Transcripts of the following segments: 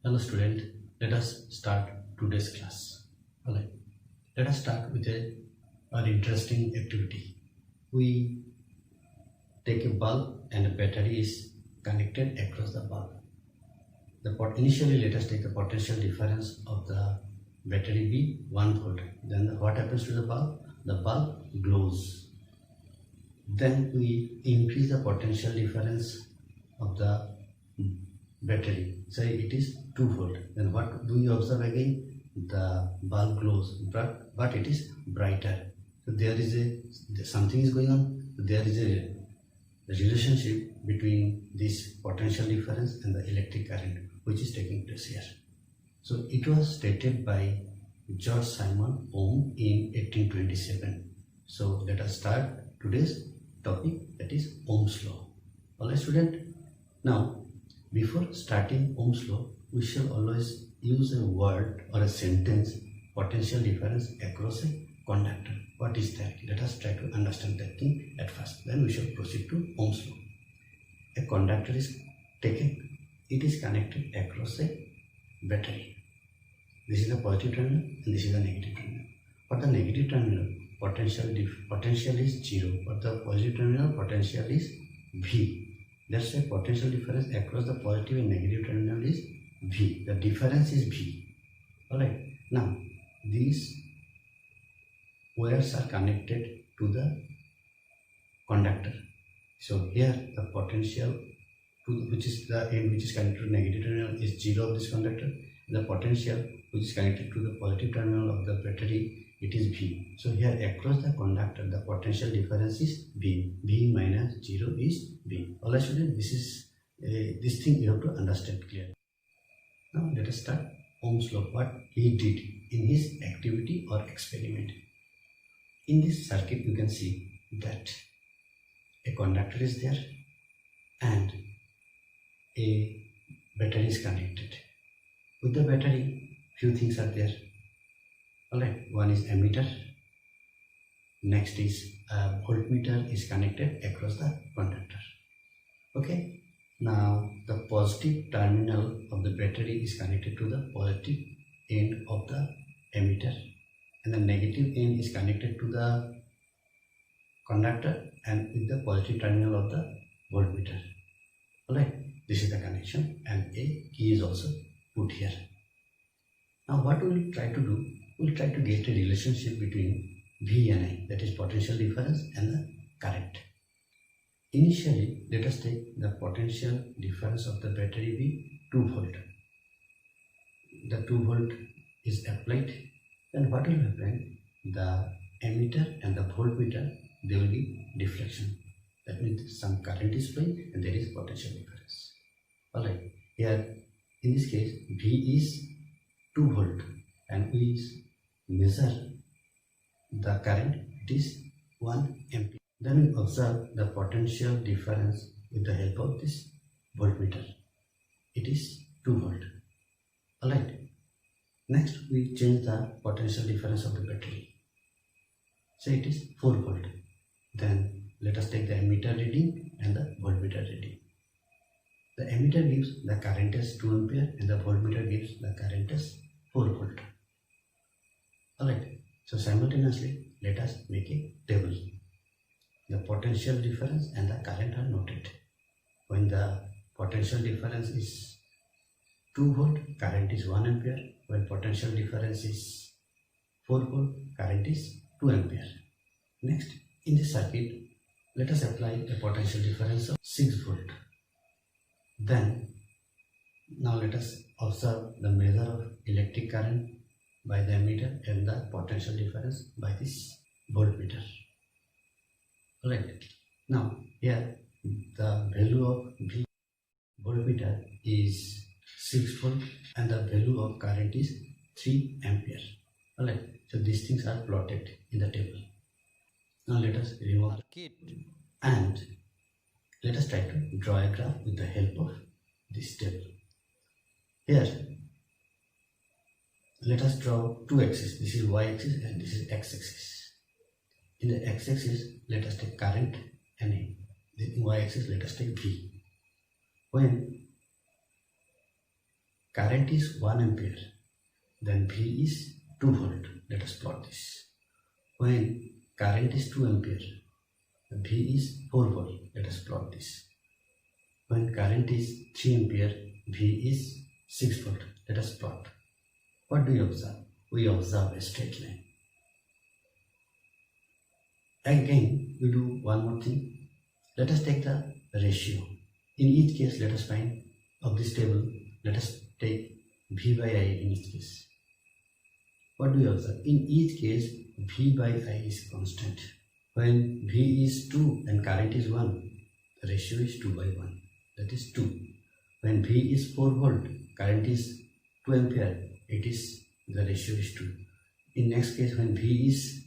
Hello student, let us start today's class. Alright, let us start with an interesting activity. We take a bulb and a battery is connected across the bulb. Initially let us take the potential difference of the battery be 1 volt. Then what happens to the bulb? The bulb glows. Then we increase the potential difference of the battery, say it is 2 volt. Then what do you observe again? The bulb glows, but it is brighter. So there is something is going on. There is a relationship between this potential difference and the electric current which is taking place here. So it was stated by George Simon Ohm in 1827. So let us start today's topic, that is Ohm's law. Alright student, now before starting Ohm's law, we shall always use a word or a sentence, potential difference across a conductor. What is that? Let us try to understand that thing at first. Then we shall proceed to Ohm's law. A conductor is taken, it is connected across a battery. This is the positive terminal and this is the negative terminal. For the negative terminal, potential is 0. For the positive terminal, potential is V. That's why potential difference across the positive and negative terminal is V. The difference is V. Alright. Now, these wires are connected to the conductor. So here the potential which is the end which is connected to negative terminal is 0 of this conductor. The potential which is connected to the positive terminal of the battery, it is V. So here across the conductor the potential difference is V. V minus 0 is V. Alright students, this is this thing you have to understand clearly. Now let us start Ohm's law, what he did in his activity or experiment. In this circuit you can see that a conductor is there and a battery is connected. With the battery, few things are there. Alright, one is ammeter, next is a voltmeter is connected across the conductor. Okay, now the positive terminal of the battery is connected to the positive end of the ammeter and the negative end is connected to the conductor and with the positive terminal of the voltmeter. Alright, this is the connection and a key is also put here. Now what we will try to do, we will try to get a relationship between V and I, that is potential difference and the current. Initially, let us take the potential difference of the battery be 2 volt. The 2 volt is applied, then what will happen? The ammeter and the voltmeter, there will be deflection. That means some current is flowing and there is potential difference. Alright, here in this case V is 2 volt and we measure the current, it is 1 ampere. Then we observe the potential difference with the help of this voltmeter. It is 2 volt. Alright. Next we change the potential difference of the battery. Say it is 4 volt. Then let us take the ammeter reading and the voltmeter reading. The ammeter gives the current as 2 ampere and the voltmeter gives the current as 4 volt. Alright, so simultaneously let us make a table. The potential difference and the current are noted. When the potential difference is 2 volt, current is 1 ampere. When potential difference is 4 volt, current is 2 ampere. Next, in this circuit, let us apply a potential difference of 6 volt. Then, now let us observe the measure of electric current by the ammeter and the potential difference by this voltmeter. Alright, now here the value of V voltmeter is 6 volt and the value of current is 3 ampere. Alright, so these things are plotted in the table. Now let us remove it and let us try to draw a graph with the help of this table. Here, let us draw two axes. This is y-axis and this is x-axis. In the x-axis, let us take current and in the y-axis, let us take V. When current is 1 ampere, then V is 2 volt. Let us plot this. When current is 2 ampere, V is 4 volt. Let us plot this. When current is 3 ampere, V is 6 volt. Let us plot. What do we observe? We observe a straight line. Again, we do one more thing. Let us take the ratio. In each case, let us find of this table, let us take V by I in each case. What do we observe? In each case, V by I is constant. When V is 2 and current is 1, the ratio is 2 by 1. That is 2. When V is 4 volt, current is 2 ampere, the ratio is 2. In next case, when V is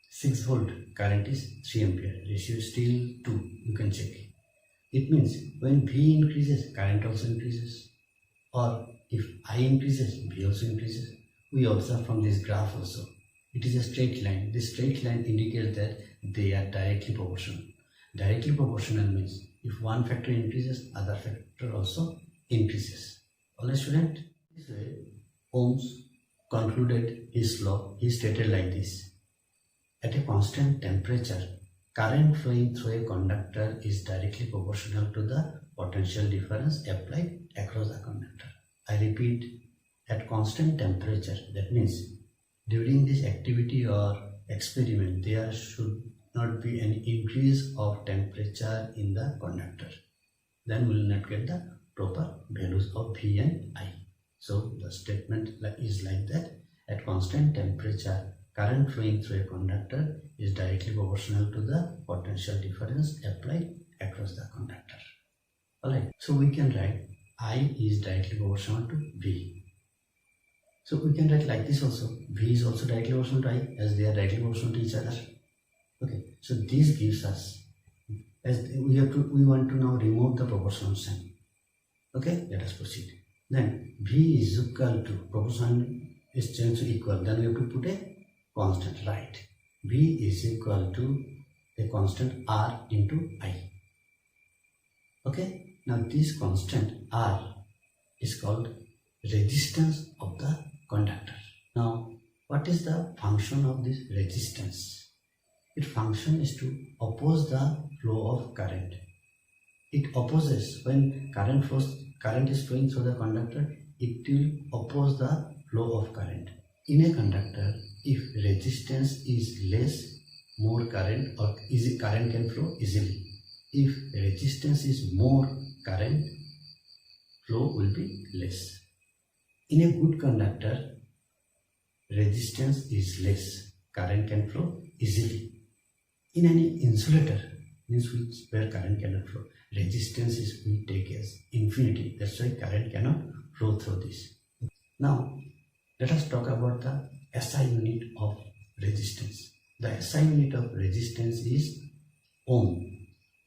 6 volt, current is 3 ampere, ratio is still 2. You can check. It means when V increases, current also increases. Or if I increases, V also increases. We observe from this graph also. It is a straight line. This straight line indicates that they are directly proportional. Directly proportional means if one factor increases, other factor also increases. Alright, student? This way, Ohms concluded his law. He stated like this. At a constant temperature, current flowing through a conductor is directly proportional to the potential difference applied across the conductor. I repeat, at constant temperature, that means during this activity or experiment, there should not be any increase of temperature in the conductor. Then we will not get the proper values of V and I. So the statement is like that. At constant temperature, current flowing through a conductor is directly proportional to the potential difference applied across the conductor. Alright, so we can write I is directly proportional to V. So we can write like this also. V is also directly proportional to I, as they are directly proportional to each other. Okay, so this gives us, as we want to now remove the proportional sign. Okay, let us proceed. Then V is equal to, proportion is changed to equal, then we have to put a constant, right? V is equal to a constant R into I. Okay, now this constant R is called resistance of the conductor. Now, what is the function of this resistance? Its function is to oppose the flow of current. It opposes, when current is flowing through the conductor, it will oppose the flow of current. In a conductor, if resistance is less, more current or current can flow easily. If resistance is more, current flow will be less. In a good conductor, resistance is less, current can flow easily. In any insulator, means where current cannot flow, resistance is we take as infinity. That's why current cannot flow through this. Now, let us talk about the SI unit of resistance. The SI unit of resistance is ohm.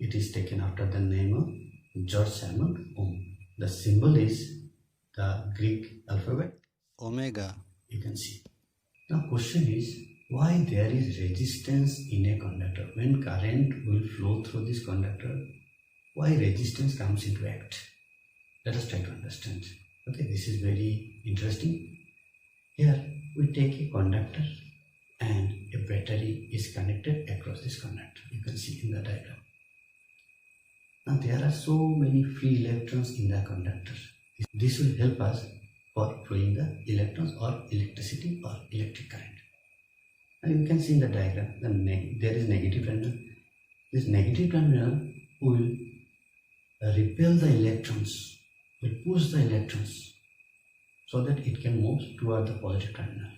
It is taken after the name of George Simon Ohm. The symbol is the Greek alphabet omega. You can see. Now question is, why there is resistance in a conductor? When current will flow through this conductor, why resistance comes into act? Let us try to understand. Okay, this is very interesting. Here we take a conductor and a battery is connected across this conductor. You can see in the diagram. Now there are so many free electrons in the conductor. This will help us for flowing the electrons or electricity or electric current. Now you can see in the diagram, there is negative terminal. This negative terminal will repel the electrons, will push the electrons so that it can move toward the positive terminal.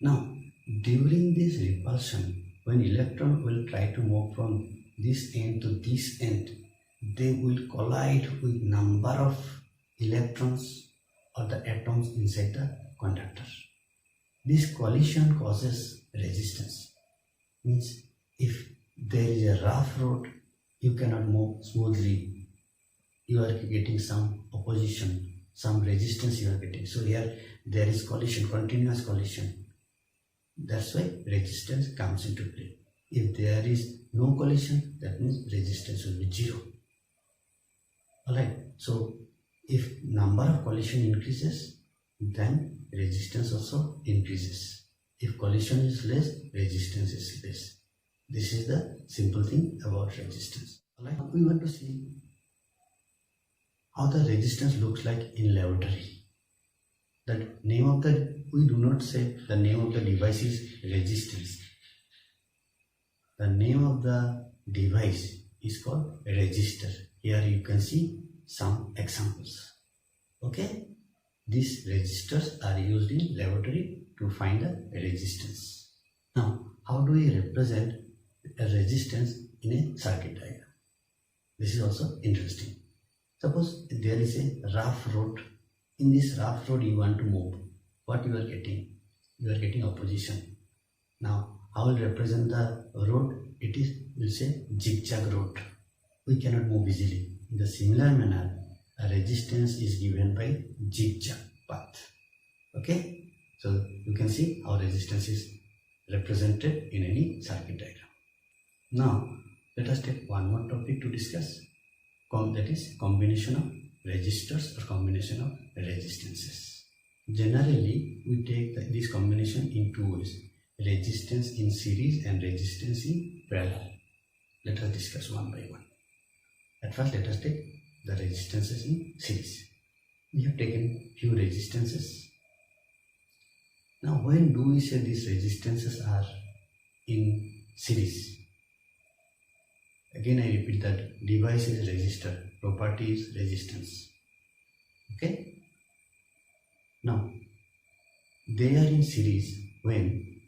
Now, during this repulsion, when electron will try to move from this end to this end, they will collide with number of electrons or the atoms inside the conductor. This collision causes resistance. Means if there is a rough road, you cannot move smoothly. You are getting some opposition, some resistance you are getting. So here there is collision, continuous collision. That's why resistance comes into play. If there is no collision, that means resistance will be zero. Alright, so If number of collision increases, then resistance also increases. If collision is less, resistance is less. This is the simple thing about resistance. Alright, we want to see how the resistance looks like in laboratory. The name of we do not say the name of the device is resistance. The name of the device is called resistor. Here you can see some examples. Okay, these resistors are used in laboratory to find the resistance. Now, how do we represent a resistance in a circuit diagram? This is also interesting. Suppose there is a rough road. In this rough road you want to move. What you are getting? You are getting opposition. Now, how will represent the road? It is, we'll say, zigzag road. We cannot move easily. In the similar manner, a resistance is given by zigzag path. Okay? So you can see how resistance is represented in any circuit diagram. Now, let us take one more topic to discuss. That is combination of resistors or combination of resistances. Generally, we take this combination in two ways: resistance in series and resistance in parallel. Let us discuss one by one. At first, let us take the resistances in series. We have taken few resistances. Now, when do we say these resistances are in series? Again, I repeat that device is resistor, property is resistance. Okay? Now, they are in series when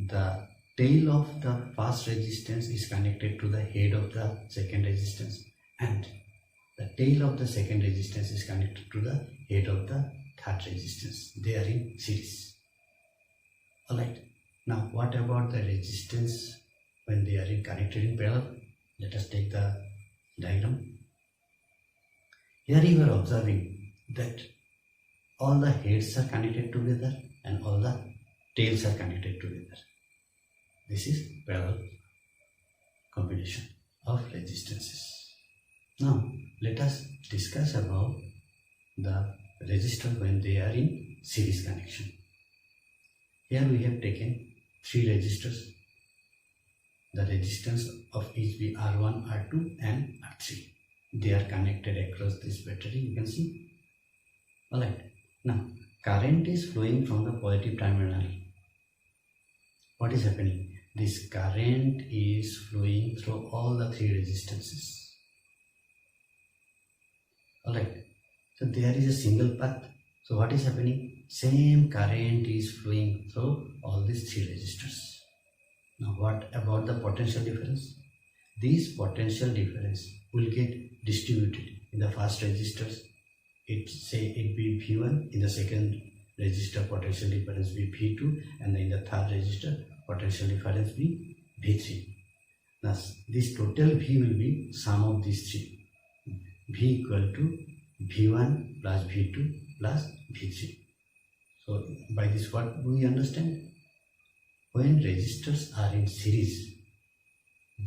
the tail of the first resistance is connected to the head of the second resistance and the tail of the second resistance is connected to the head of the third resistance. They are in series. Alright. Now, what about the resistance when they are connected in parallel? Let us take the diagram. Here you are observing that all the heads are connected together and all the tails are connected together. This is parallel combination of resistances. Now, let us discuss about the resistor when they are in series connection. Here we have taken three resistors. The resistance of each be R1, R2 and R3. They are connected across this battery, you can see. Alright, now current is flowing from the positive terminal. What is happening? This current is flowing through all the three resistances. Alright, so there is a single path. So what is happening? Same current is flowing through all these three resistors. Now what about the potential difference? This potential difference will get distributed in the first resistors. It be V1, in the second resistor potential difference be V2, and in the third resistor potential difference be V3. Thus this total V will be sum of these three. V equal to V1 plus V2 plus V3. So by this what do we understand? When resistors are in series,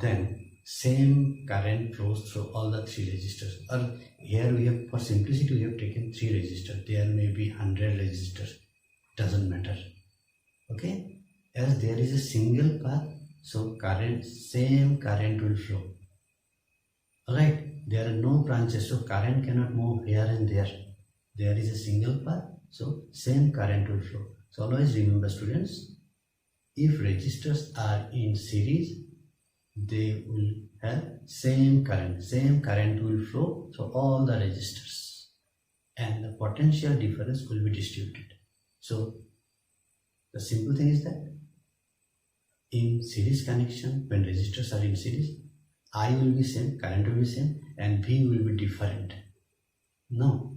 then same current flows through all the three resistors. Or here we have, for simplicity, we have taken three resistors. There may be 100 resistors. Doesn't matter. Okay? As there is a single path, so same current will flow. Alright? There are no branches, so current cannot move here and there. There is a single path, so same current will flow. So always remember, students, if resistors are in series, they will have same current will flow through all the resistors and the potential difference will be distributed. So the simple thing is that in series connection, when resistors are in series, I will be same, current will be same and V will be different. Now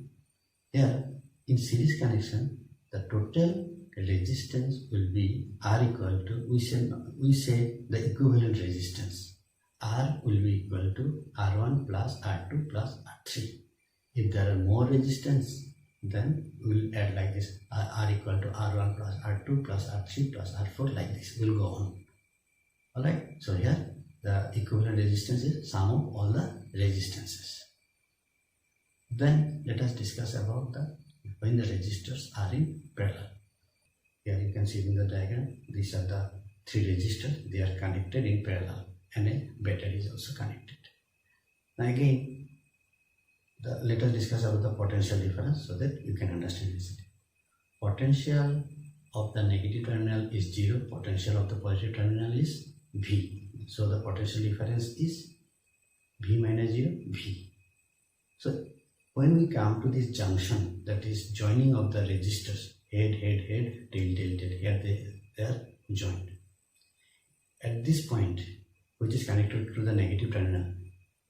here in series connection, the total resistance will be R equal to, we say the equivalent resistance. R will be equal to R1 plus R2 plus R3. If there are more resistance, then we will add like this: R equal to R1 plus R2 plus R3 plus R4, like this will go on. Alright, so here the equivalent resistance is sum of all the resistances. Then let us discuss about when the resistors are in parallel. Here you can see in the diagram, these are the three resistors, they are connected in parallel and a battery is also connected. Now again, let us discuss about the potential difference so that you can understand this. Potential of the negative terminal is 0, potential of the positive terminal is V. So the potential difference is V minus 0, V. So when we come to this junction, that is joining of the resistors, head, tail, here they are joined. At this point, which is connected to the negative terminal,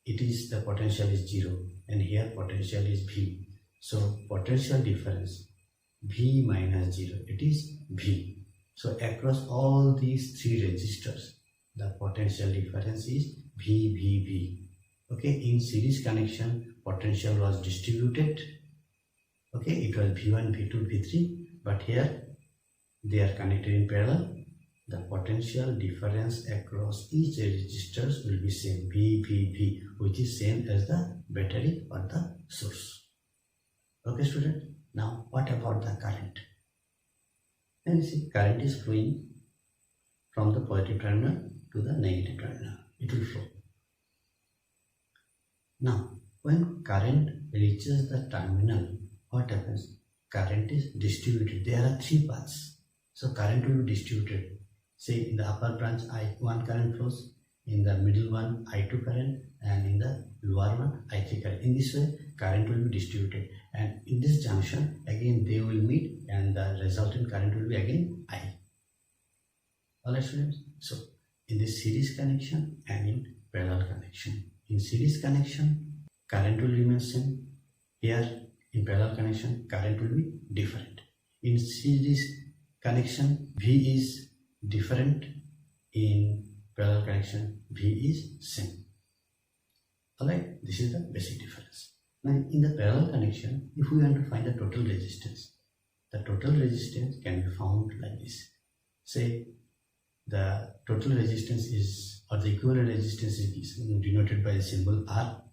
it is the potential is 0 and here potential is V. So potential difference V minus 0, it is V. So across all these three resistors, the potential difference is V. Okay, in series connection, potential was distributed. Okay, it was V1, V2, V3, but here they are connected in parallel. The potential difference across each resistors will be same, V, which is same as the battery or the source. Okay, student. Now, what about the current? Then you see, current is flowing from the positive terminal to the negative terminal. It will flow. Now, when current reaches the terminal, what happens? Current is distributed. There are three paths. So, current will be distributed. Say, in the upper branch, I1 current flows. In the middle one, I2 current. And in the lower one, I3 current. In this way, current will be distributed. And in this junction, again, they will meet and the resultant current will be again I. Alright, students. So, in this series connection and in parallel connection. In series connection, current will remain same. Here, in parallel connection, current will be different. In series connection, V is different. In parallel connection, V is same. Alright, this is the basic difference. Now, in the parallel connection, if we want to find the total resistance can be found like this. Say, the total resistance is, or the equivalent resistance is denoted by the symbol R.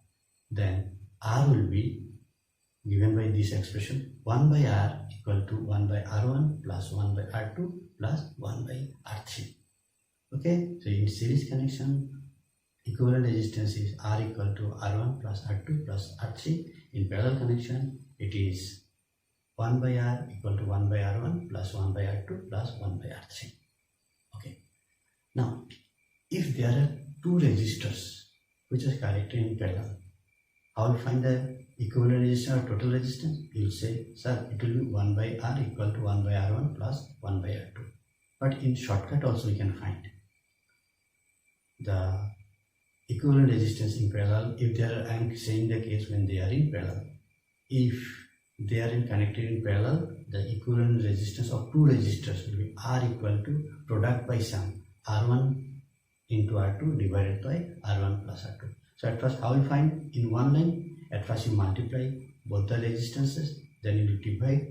Then R will be given by this expression, 1 by R equal to 1 by R1 plus 1 by R2 plus 1 by R3. Okay, so in series connection, equivalent resistance is R equal to R1 plus R2 plus R3. In parallel connection, it is 1 by R equal to 1 by R1 plus 1 by R2 plus 1 by R3. Okay. Now, if there are two resistors which are connected in parallel, how will you find the equivalent resistance or total resistance? You will say, sir, it will be 1 by R equal to 1 by R1 plus 1 by R2. But in shortcut also we can find the equivalent resistance in parallel. If they are, I am saying the case when they are in parallel. If they are connected in parallel, the equivalent resistance of two resistors will be R equal to product by sum R1 into R2 divided by R1 plus R2. So at first, how you find in one line? At first you multiply both the resistances, then you will divide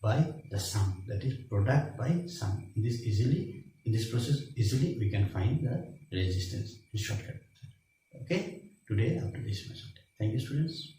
by the sum, that is product by sum. In this process easily we can find the resistance in shortcut. Okay, today up to this method. Thank you, students.